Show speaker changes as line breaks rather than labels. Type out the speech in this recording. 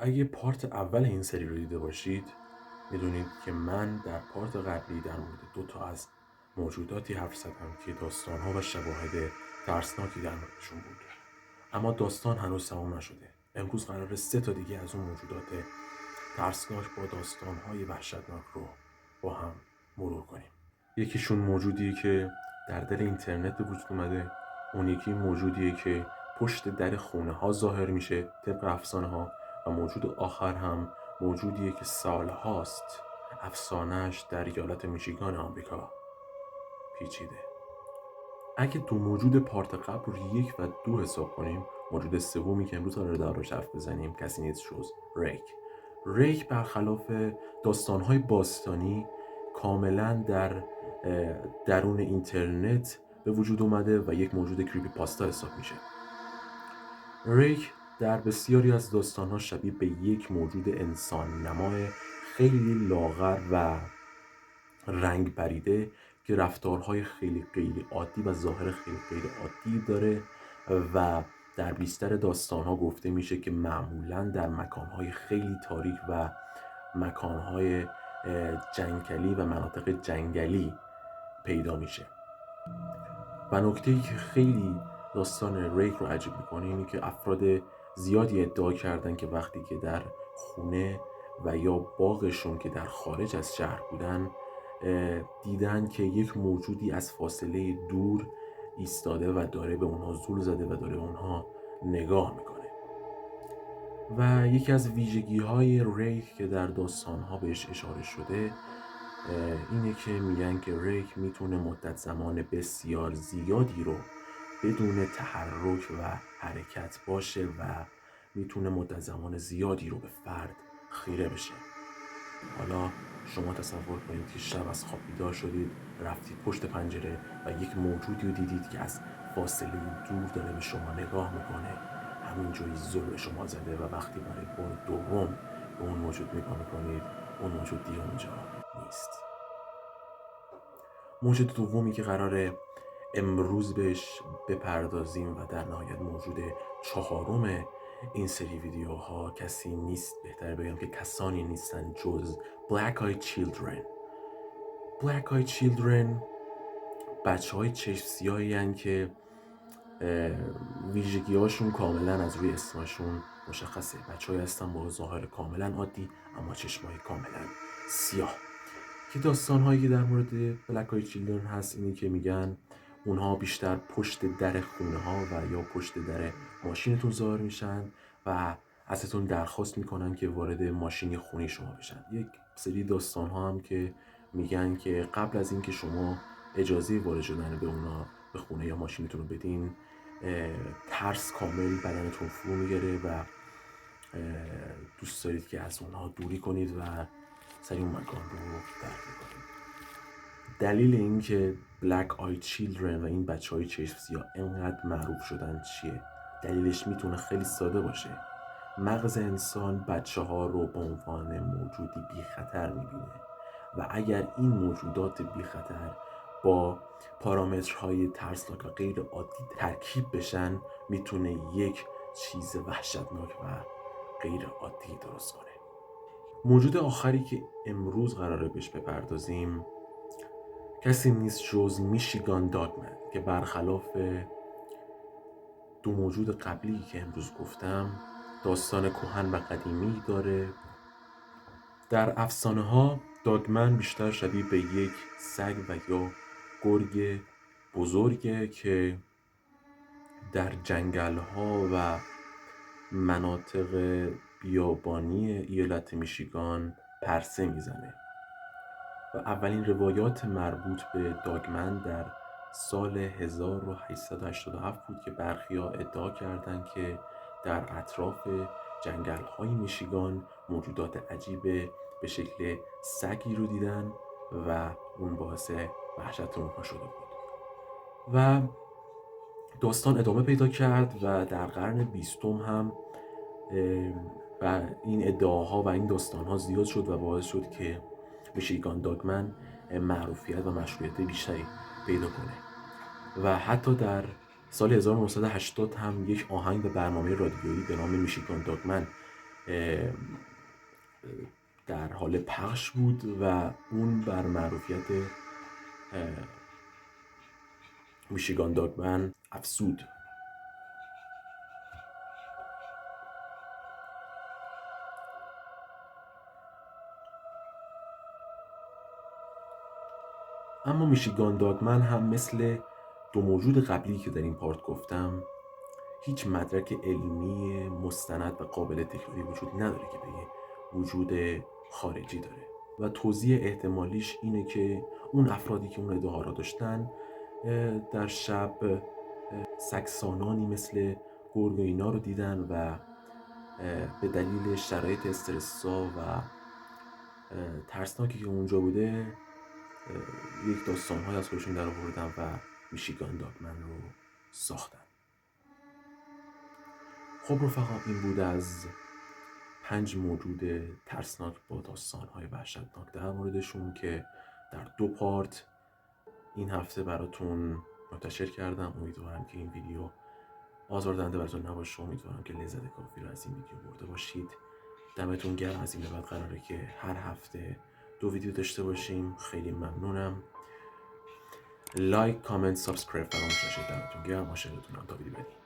اگه پارت اول این سری رو دیده باشید میدونید که من در پارت قبلی در مورد 2 از موجوداتی حرف زدم که داستانها و شواهد ترسناکی در موردشون بود. اما داستان هنوز تمام نشده. امروز قراره 3 دیگه از اون موجودات ترسناک با داستانهای وحشتناک رو با هم مرور کنیم. یکیشون موجودیه که در دل اینترنت به وجود اومده، اون یکی موجودیه که پشت در خونه ها ظاهر میشه طبق افسانه ها، و موجود آخر هم موجودیه که سالهاست افسانهش در ایالت میشیگان آمریکا پیچیده. اگه تو موجود پارت قبل رو 1 و 2 حساب کنیم، موجود سومی که امروز قراره دربارش حرف بزنیم کسی نیست جز ریک. ریک برخلاف داستانهای باستانی کاملا در درون اینترنت به وجود اومده و یک موجود کریپی پاستا حساب میشه. ریک در بسیاری از داستانها شبیه به یک موجود انسان نمای خیلی لاغر و رنگ بریده که رفتارهای خیلی غیر عادی و ظاهر خیلی غیر عادی داره و در بیشتر داستانها گفته میشه که معمولا در مکانهای خیلی تاریک و مکانهای جنگلی و مناطق جنگلی پیدا میشه. و نکته‌ای که خیلی داستان ریک رو عجیب میکنه اینه که افراد زیادی ادعا کردن که وقتی که در خونه و یا باغشون که در خارج از شهر بودن دیدن که یک موجودی از فاصله دور ایستاده و داره به اونها زول زده و داره اونها نگاه میکنه. و یکی از ویژگی های ریک که در داستان ها بهش اشاره شده اینه که میگن که ریک میتونه مدت زمان بسیار زیادی رو بدون تحرک و حرکت باشه و میتونه مدت زمان زیادی رو به فرد خیره بشه. حالا شما تصور کنید که شب از خواب بیدار شدید، رفتید پشت پنجره و یک موجودی رو دیدید که از فاصله دور داره به شما نگاه میکنه، همینجوری زل به شما زده و وقتی برای بار دوم به اون موجود نگاه میکنید اون موجود دیگه اونجا نیست. موجود دومی که قراره امروز بهش بپردازیم و در نهایت موجود 4 این سری ویدیوها کسی نیست، بهتر بگم که کسانی نیستن جز Black Eyed Children. Black Eyed Children بچه های چشم سیاهی هن که ویژگی هاشون کاملا از روی اسمشون مشخصه. بچه های هستن با ظاهر کاملا عادی اما چشم های کاملا سیاه. که داستان هایی که در مورد Black Eyed Children هست اینی که میگن اونها بیشتر پشت در خونه ها و یا پشت در ماشینتون ظاهر میشن و ازتون درخواست میکنن که وارد ماشین خونه شما بشن. یک سری داستان ها هم که میگن که قبل از اینکه شما اجازه وارد شدن به اونا به خونه یا ماشینتون رو بدین، ترس کامل بدنتون فرو میگیره و دوست دارید که از اونها دوری کنید و سری اون مکان رو ترک کنید. دلیل این که Black Eyed Children و این بچه های چشم سیاه انقدر معروف شدن چیه؟ دلیلش میتونه خیلی ساده باشه. مغز انسان بچه ها رو به عنوان موجودی بی خطر میبینه و اگر این موجودات بی خطر با پارامترهای ترسناک و غیر عادی ترکیب بشن میتونه یک چیز وحشتناک و غیر عادی درست کنه. موجود آخری که امروز قراره بهش بپردازیم کسی نیست جز میشیگان داگمن که برخلاف 2 موجود قبلی که امروز گفتم داستان کهن و قدیمی داره. در افسانه ها داگمن بیشتر شبیه به یک سگ و یا گرگ بزرگه که در جنگل ها و مناطق بیابانی ایالت میشیگان پرسه میزنه و اولین روایات مربوط به داگمن در سال 1887 بود که برخیا ادعا کردند که در اطراف جنگل های میشیگان موجودات عجیب به شکل سگی رو دیدن و اون باعث وحشت اونها شده بود و داستان ادامه پیدا کرد و در قرن 20 هم و این ادعاها و این داستانها زیاد شد و باعث شد که میشیگان داگمن معروفیت و مشهوریت بیشتری پیدا کنه و حتی در سال 1980 هم یک آهنگ به برنامه رادیویی به نام میشیگان داگمن در حال پخش بود و اون بر معروفیت میشیگان داگمن افزود. اما میشیگان داگمن هم مثل دو موجود قبلی که در این پارت گفتم هیچ مدرک علمی مستند و قابل تکراری وجود نداره که بگه وجود خارجی داره و توضیح احتمالیش اینه که اون افرادی که اون ادعا را داشتن در شب سگسانانی مثل گرگ و اینا رو دیدن و به دلیل شرایط استرسا و ترسناکی که اونجا بوده یک داستان‌های از خودشون در آوردن و میشیگان داگمن رو ساختن. خب رفقا، این بود از 5 موجود ترسناک با داستان‌های وحشتناک در موردشون که در 2 پارت این هفته براتون منتشر کردم. امیدوارم که این ویدیو آزاردهنده براتون نباشه. امیدوارم که لذت کافی رو از این ویدیو برده باشید. دمتون گرم. از این به بعد قراره که هر هفته 2 ویدیو داشته باشیم. خیلی ممنونم. لایک، کامنت، سابسکرایب فراموش نشه. دمتون گرم. عاشقتونم. تا ویدیو بعدی.